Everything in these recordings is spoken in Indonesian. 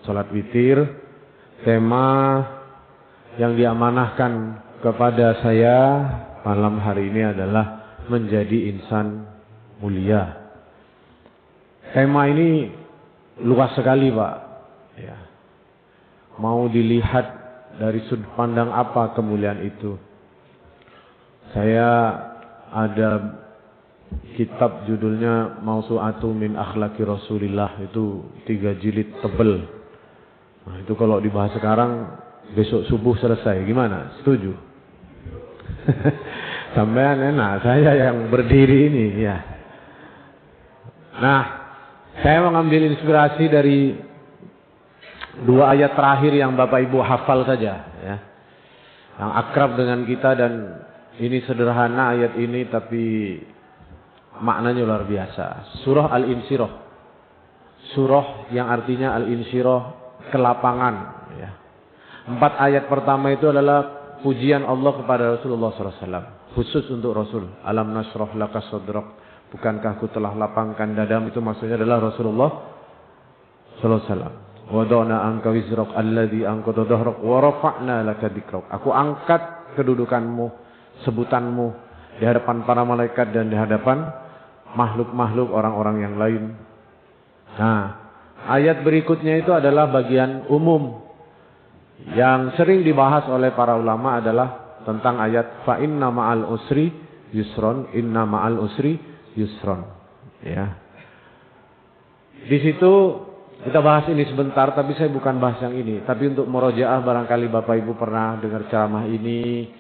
sholat witir. Tema yang diamanahkan kepada saya malam hari ini adalah menjadi insan mulia. Tema ini luas sekali, Pak. Ya. Mau dilihat dari sudut pandang apa kemuliaan itu. Saya ada kitab judulnya Mausu'atu min Akhlaqi Rasulillah, itu 3 jilid tebel. Nah, itu kalau dibahas sekarang besok subuh selesai. Gimana? Setuju? Sampean enak, saya yang berdiri ini ya. Nah, saya mengambil inspirasi dari 2 ayat terakhir yang Bapak Ibu hafal saja ya. Yang akrab dengan kita, dan ini sederhana ayat ini tapi maknanya luar biasa. Surah Al-Insyirah. Surah yang artinya Al-Insyirah, kelapangan ya. 4 ayat pertama itu adalah pujian Allah kepada Rasulullah SAW, khusus untuk Rasul. Alam nasrah laka sadrak, bukankah aku telah lapangkan dadamu, itu maksudnya adalah Rasulullah SAW. Wada'na anka wizrak alladhi anqadha dhahrak wa rafa'na laka dzikrak. Aku angkat kedudukanmu, sebutanmu di hadapan para malaikat dan di hadapan makhluk-makhluk orang-orang yang lain. Nah, ayat berikutnya itu adalah bagian umum yang sering dibahas oleh para ulama, adalah tentang ayat fa inna ma'al usri yusron, inna ma'al usri yusron ya. Di situ kita bahas ini sebentar, tapi saya bukan bahas yang ini, tapi untuk murojaah barangkali Bapak Ibu pernah dengar ceramah ini,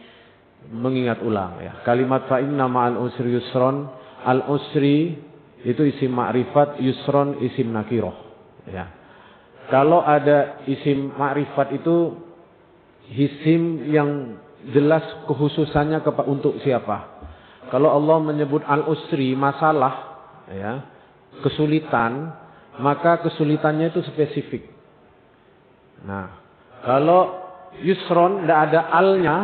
mengingat ulang ya. Kalimat fa inna ma'al usri yusron, al usri itu isim ma'rifat, yusron isim nakirah ya. Kalau ada isim ma'rifat itu isim yang jelas kekhususannya untuk siapa. Kalau Allah menyebut al-usri, masalah ya, kesulitan, maka kesulitannya itu spesifik. Nah, kalau yusron tidak ada alnya,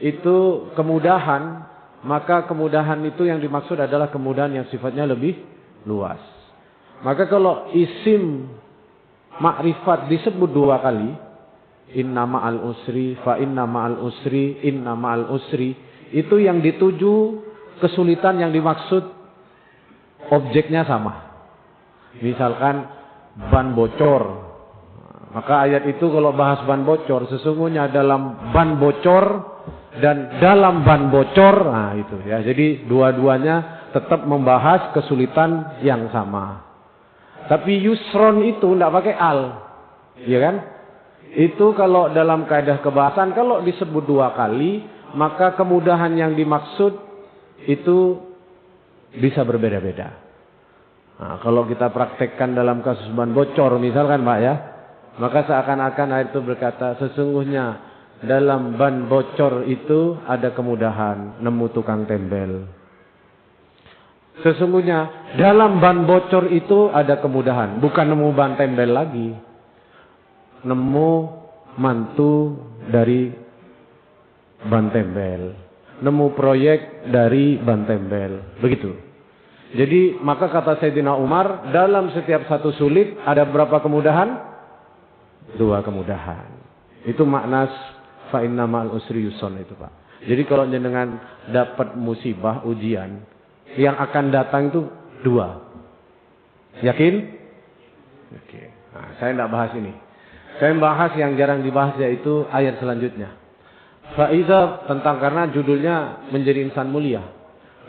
itu kemudahan, maka kemudahan itu yang dimaksud adalah kemudahan yang sifatnya lebih luas. Maka kalau isim ma'rifat disebut 2 kali, inna ma'al usri, fa inna ma'al usri, inna ma'al usri, itu yang dituju kesulitan yang dimaksud objeknya sama. Misalkan ban bocor, maka ayat itu kalau bahas ban bocor, sesungguhnya dalam ban bocor dan dalam ban bocor, nah itu ya. Jadi dua-duanya tetap membahas kesulitan yang sama. Tapi yusron itu tidak pakai al, ya kan? Itu kalau dalam kaidah kebahasan, kalau disebut 2 kali, maka kemudahan yang dimaksud itu bisa berbeda-beda. Nah, kalau kita praktekkan dalam kasus ban bocor misalkan Pak ya, maka seakan-akan ayat itu berkata, sesungguhnya dalam ban bocor itu ada kemudahan, nemu tukang tembel. Sesungguhnya dalam ban bocor itu ada kemudahan, bukan nemu ban tembel lagi, nemu mantu dari ban tembel, nemu proyek dari ban tembel, begitu. Jadi maka kata Sayyidina Umar, dalam setiap satu sulit ada berapa kemudahan? 2 kemudahan. Itu makna fa inna ma'al usri yusron itu Pak. Jadi kalau jenengan dapat musibah, ujian, yang akan datang itu 2. Yakin? Oke. Nah, saya tidak bahas ini. Saya bahas yang jarang dibahas, yaitu ayat selanjutnya. Faiza, tentang, karena judulnya menjadi insan mulia.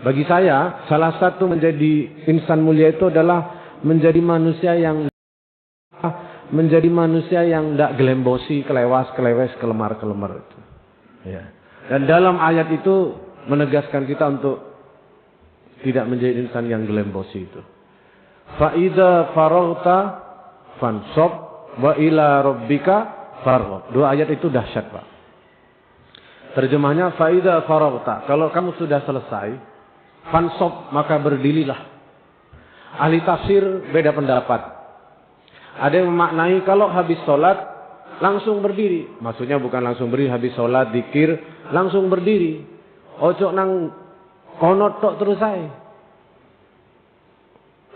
Bagi saya, salah satu menjadi insan mulia itu adalah menjadi manusia yang tidak gelembosi, kelewes, kelemar-kelemar itu. Ya. Dan dalam ayat itu menegaskan kita untuk tidak menjadi insan yang gelembosi itu. Faiza faraghta fansob wa ila rabbika farghab. 2 ayat itu dahsyat Pak. Terjemahnya faiza faraghta, kalau kamu sudah selesai, fansob, maka berdirilah. Ahli tafsir beda pendapat. Ada yang memaknai kalau habis sholat langsung berdiri. Maksudnya bukan langsung berdiri, habis sholat, zikir, langsung berdiri. Ojo nang konot tok terus saya.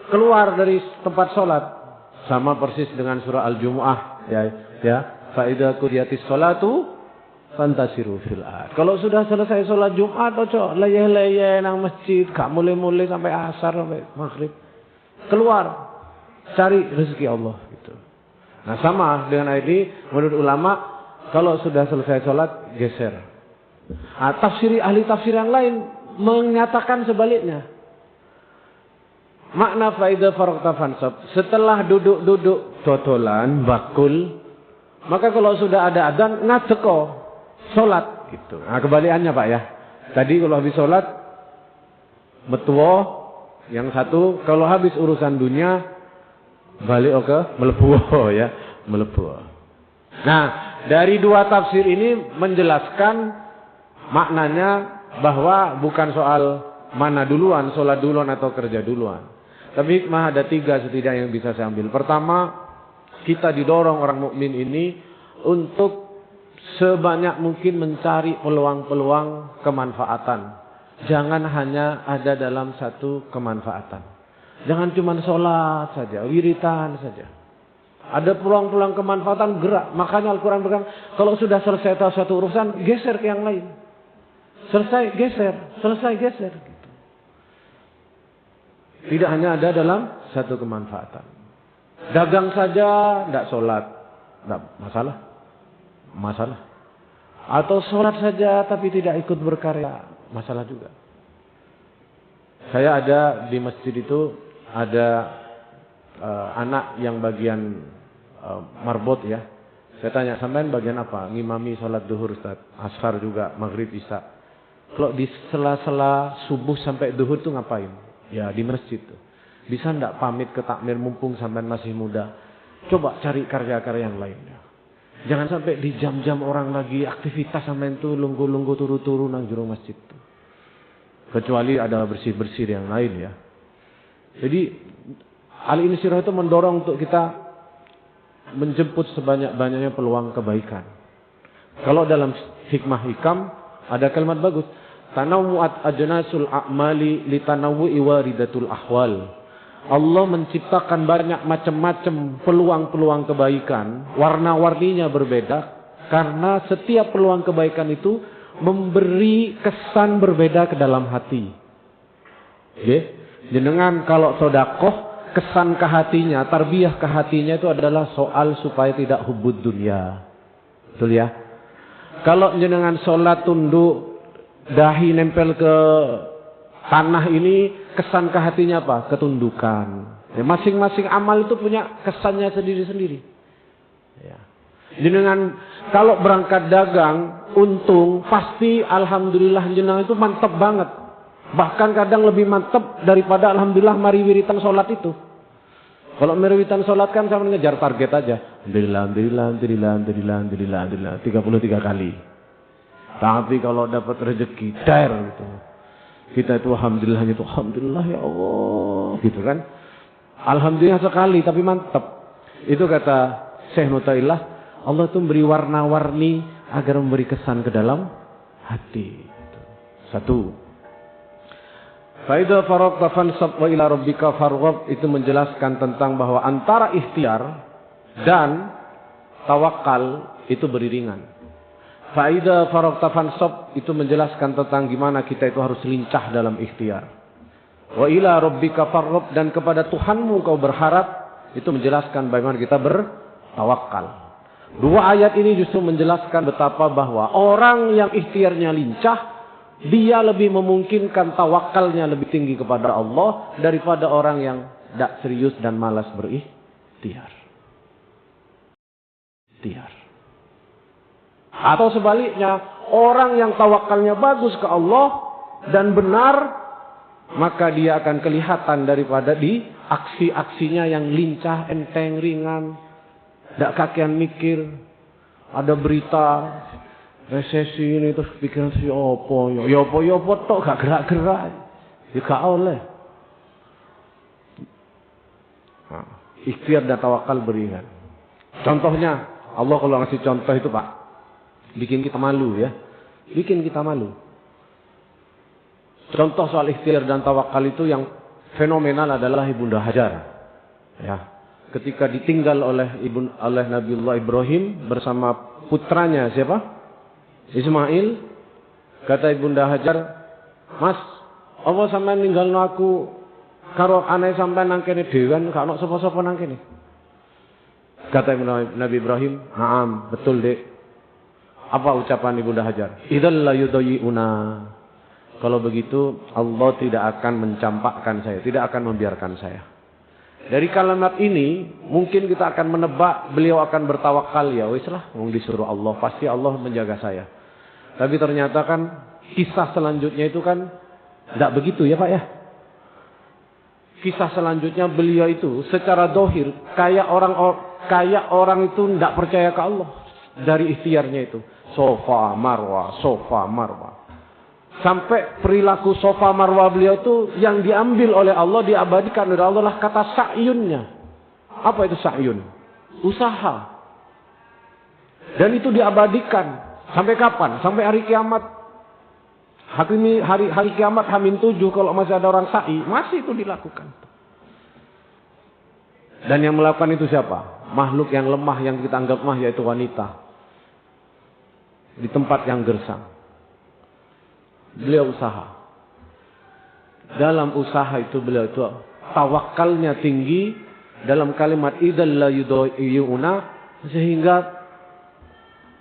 Keluar dari tempat sholat. Sama persis dengan surah Al-Jumu'ah, ya. Fa idza qudiyatis sholatu fantasiru fil ard. Kalau sudah selesai sholat Jumat, ojo leyeh-leyeh nang masjid, gak mulai-mulai sampai asar sampai maghrib. Keluar cari rezeki Allah gitu. Nah, sama dengan ayat ini menurut ulama, kalau sudah selesai sholat geser. Nah, ahli tafsir yang lain menyatakan sebaliknya. Makna faida faraqta fansab, setelah duduk-duduk dodolan bakul, maka kalau sudah ada adzan ngadeko salat gitu. Nah, kebalikannya Pak ya. Tadi kalau habis salat metuwo, yang satu kalau habis urusan dunia balik ke melebu ya, melebu. Nah, dari dua tafsir ini menjelaskan maknanya bahwa bukan soal mana duluan, salat duluan atau kerja duluan. Tapi hikmah ada 3 setidaknya yang bisa saya ambil. Pertama, kita didorong orang mukmin ini untuk sebanyak mungkin mencari peluang-peluang kemanfaatan. Jangan hanya ada dalam satu kemanfaatan. Jangan cuma sholat saja, wiritan saja. Ada peluang-peluang kemanfaatan, gerak. Makanya Al-Quran berkata, kalau sudah selesai satu urusan, geser ke yang lain. Selesai, geser. Tidak hanya ada dalam satu kemanfaatan. Dagang saja, tidak sholat. Tidak masalah. Atau sholat saja tapi tidak ikut berkarya. Masalah juga. Saya ada di masjid itu, ada anak yang bagian marbot ya. Saya tanya, sampean bagian apa? Ngimami sholat duhur Ustaz. Ashar juga, maghrib isya. Kalau di sela-sela subuh sampai duhur itu ngapain? Ya di masjid tuh. Bisa ndak pamit ke takmir mumpung sampean masih muda? Coba cari karya-karya yang lainnya. Jangan sampai di jam-jam orang lagi aktivitas sampean tuh lunggu-lunggu turu-turu nang jero masjid tuh. Kecuali ada bersih-bersih yang lain ya. Jadi Al-Insyirah itu mendorong untuk kita menjemput sebanyak-banyaknya peluang kebaikan. Kalau dalam hikmah hikam ada kalimat bagus. Tanawu'at ajnasul a'mali litanawu'i waridatul ahwal. Allah menciptakan banyak macam-macam peluang-peluang kebaikan. Warna-warninya berbeda. Karena setiap peluang kebaikan itu memberi kesan berbeda ke dalam hati. Okay? Jenengan kalau sodakoh, kesan ke hatinya, tarbiyah ke hatinya itu adalah soal supaya tidak hubud dunia. Betul ya? Kalau jenengan sholat tunduk, dahi nempel ke tanah ini, kesan ke hatinya apa? Ketundukan. Ya, masing-masing amal itu punya kesannya sendiri-sendiri. Ya. Jenengan kalau berangkat dagang, untung, pasti alhamdulillah jenengan itu mantep banget. Bahkan kadang lebih mantep daripada alhamdulillah mari wiritan sholat itu. Kalau mari wiritan sholat kan sama ngejar target aja. Alhamdulillah, 33 kali. Tapi kalau dapat rezeki, gitu. Kita itu alhamdulillahnya itu alhamdulillah ya Allah, gitu kan? Alhamdulillah sekali, tapi mantap. Itu kata Syekh Nutaillah, Allah itu memberi warna-warni agar memberi kesan ke dalam hati. Satu. Faida faraqta fansab wa ila rabbika farghab, itu menjelaskan tentang bahwa antara ikhtiar dan tawakal itu beriringan. Faida faraqta fansab itu menjelaskan tentang gimana kita itu harus lincah dalam ikhtiar. Wa ila rabbika farghab, dan kepada Tuhanmu kau berharap, itu menjelaskan bagaimana kita bertawakal. Dua ayat ini justru menjelaskan betapa bahwa orang yang ikhtiarnya lincah, dia lebih memungkinkan tawakalnya lebih tinggi kepada Allah daripada orang yang tidak serius dan malas berikhtiar. Atau sebaliknya, orang yang tawakalnya bagus ke Allah dan benar, maka dia akan kelihatan daripada di aksi-aksinya yang lincah, enteng, ringan. Tidak kakean mikir. Ada berita resesi ini, terus pikiran si opo, yopo tok gak gerak-gerak. Ya gak oleh. Nah, ikhtiar dan tawakal beriringan. Contohnya, Allah kalau ngasih contoh itu Pak, bikin kita malu ya. Bikin kita malu. Contoh soal ikhtiar dan tawakal itu yang fenomenal adalah Ibunda Hajar. Ya. ketika ditinggal oleh Nabiullah Ibrahim bersama putranya siapa? Ismail. Kata Ibunda Hajar, "Mas, apa sampean ninggalno aku karo anake sampean nang kene dhewean, gak ono sapa-sapa nang kene?" Kata Nabi Ibrahim, "Naam, betul, Dek." Apa ucapan Ibunda Hajar? "Idzal la yudayyi'una." Kalau begitu Allah tidak akan mencampakkan saya, tidak akan membiarkan saya. Dari kalimat ini mungkin kita akan menebak beliau akan bertawakal, ya wis lah, wong disuruh Allah, pasti Allah menjaga saya. Tapi ternyata kan kisah selanjutnya itu kan tidak begitu ya Pak ya. Kisah selanjutnya beliau itu secara dohir kayak orang itu tidak percaya ke Allah dari ikhtiarnya itu. Sofa Marwa, Sofa Marwa. Sampai perilaku Sofa Marwa beliau itu yang diambil oleh Allah, diabadikan oleh Allah lah kata sa'yunnya. Apa itu sa'yun? Usaha. Dan itu diabadikan. Sampai kapan? Sampai hari kiamat. Hari kiamat H-7 kalau masih ada orang sa'i, masih itu dilakukan. Dan yang melakukan itu siapa? Makhluk yang lemah, yang kita anggap lemah, yaitu wanita. Di tempat yang gersang. Beliau usaha. Dalam usaha itu beliau itu tawakalnya tinggi dalam kalimat idzal la yudayyi'una, sehingga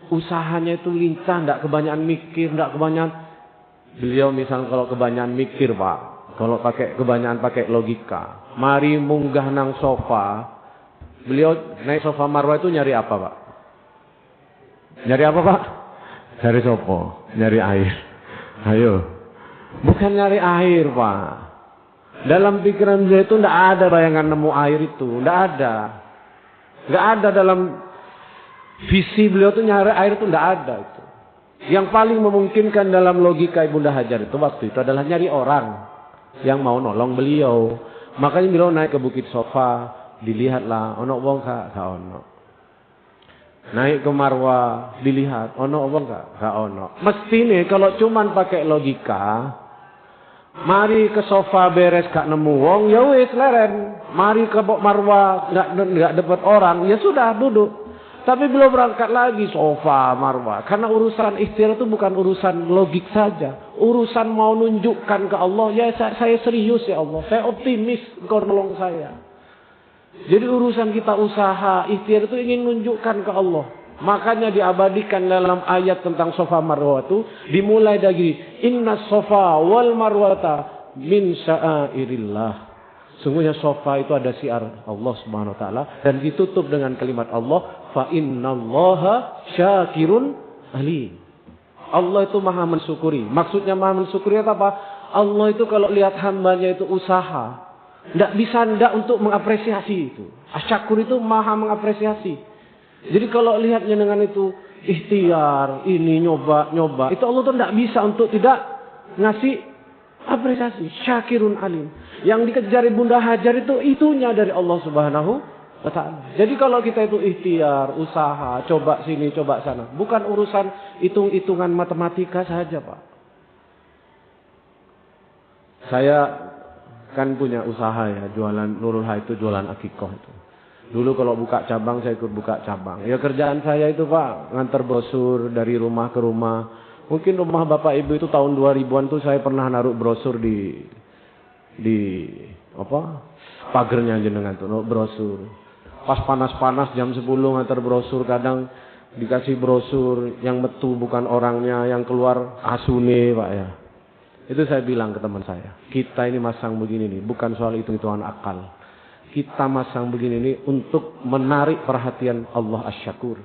usahanya itu lincah, tidak kebanyakan mikir, tidak kebanyakan. Beliau misal kalau kebanyakan mikir Pak, kalau kebanyakan pakai logika, mari munggah nang sofa. Beliau naik sofa Marwah itu nyari apa Pak? Nyari apa Pak? Nyari sopo, nyari air. Ayo, bukan nyari air Pak. Dalam pikiran beliau itu tidak ada bayangan nemu air itu, tidak ada. Tidak ada dalam visi beliau itu nyari air itu tidak ada itu. Yang paling memungkinkan dalam logika Ibunda Hajar itu waktu itu adalah nyari orang yang mau nolong beliau. Makanya beliau naik ke Bukit Sofa, dilihatlah, ono wong gak ono. Naik ke Marwah, dilihat, ono wong gak ono. Mestine kalau cuman pakai logika, mari ke sofa beres gak nemu wong, ya wis leren. Mari ke Marwah gak dapat orang, ya sudah duduk. Tapi belum berangkat lagi sofa Marwah. Karena urusan ikhtiar itu bukan urusan logik saja. Urusan mau nunjukkan ke Allah, ya saya serius ya Allah. Saya optimis Engkau nolong saya. Jadi urusan kita usaha, ikhtiar itu ingin nunjukkan ke Allah. Makanya diabadikan dalam ayat tentang Sofa Marwah itu dimulai dari Inna Sofa wal Marwata min sya'airillah. Sungguhnya Sofa itu ada syiar Allah Subhanahu wa taala dan ditutup dengan kalimat Allah, fa innallaha syakirun alim. Allah itu Maha mensyukuri. Maksudnya Maha mensyukuri apa? Allah itu kalau lihat hambanya itu usaha, tidak bisa tidak untuk mengapresiasi itu. Asyakur itu Maha mengapresiasi. Jadi kalau lihatnya dengan itu ikhtiar, ini nyoba, itu Allah tuh tidak bisa untuk tidak ngasih apresiasi. Syakirun alim. Yang dikejar Ibunda Hajar itu itunya dari Allah Subhanahu wa taala. Jadi kalau kita itu ikhtiar, usaha, coba sini, coba sana, bukan urusan hitung-hitungan matematika saja, Pak. Saya kan punya usaha ya, jualan Nurul Ha itu jualan akikoh itu. Dulu kalau buka cabang saya ikut buka cabang. Ya kerjaan saya itu Pak, ngantar brosur dari rumah ke rumah. Mungkin rumah Bapak Ibu itu tahun 2000-an tuh saya pernah naruh brosur di pagernya jenengan tuh, brosur. Pas panas-panas jam 10 ngantar brosur, kadang dikasih brosur yang metu bukan orangnya, yang keluar asune Pak ya. Itu saya bilang ke teman saya, kita ini masang begini nih, bukan soal hitung-hitungan akal. Kita masang begini nih untuk menarik perhatian Allah Asy-Syakur.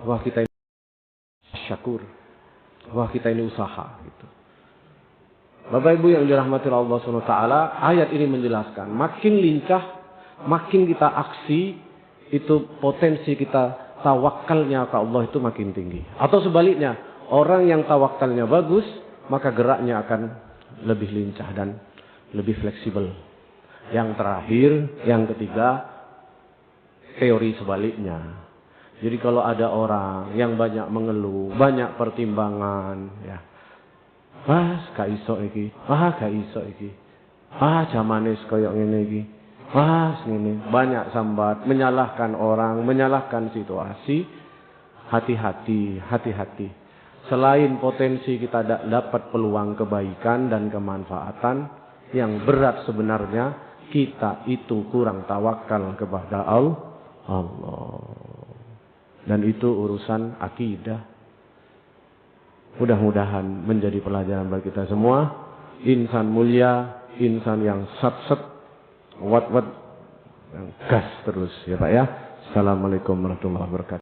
Wah kita ini Asy-Syakur. Wah kita ini usaha. Gitu. Bapak Ibu yang dirahmati Allah SWT, ayat ini menjelaskan, makin lincah, makin kita aksi, itu potensi kita tawakalnya ke Allah itu makin tinggi. Atau sebaliknya, orang yang tawakalnya bagus, maka geraknya akan lebih lincah dan lebih fleksibel. Yang terakhir, yang ketiga, teori sebaliknya. Jadi kalau ada orang yang banyak mengeluh, banyak pertimbangan, ya, gak iso iki, gak iso iki, jamanes koyok ngene iki, Ini banyak sambat, menyalahkan orang, menyalahkan situasi. Hati-hati, hati-hati. Selain potensi kita dapat peluang kebaikan dan kemanfaatan, yang berat sebenarnya kita itu kurang tawakal kepada Allah. Dan itu urusan akidah. Mudah-mudahan menjadi pelajaran bagi kita semua. Insan mulia, insan yang sat-sat, wat-wat, yang gas terus ya Pak ya. Assalamualaikum warahmatullahi wabarakatuh.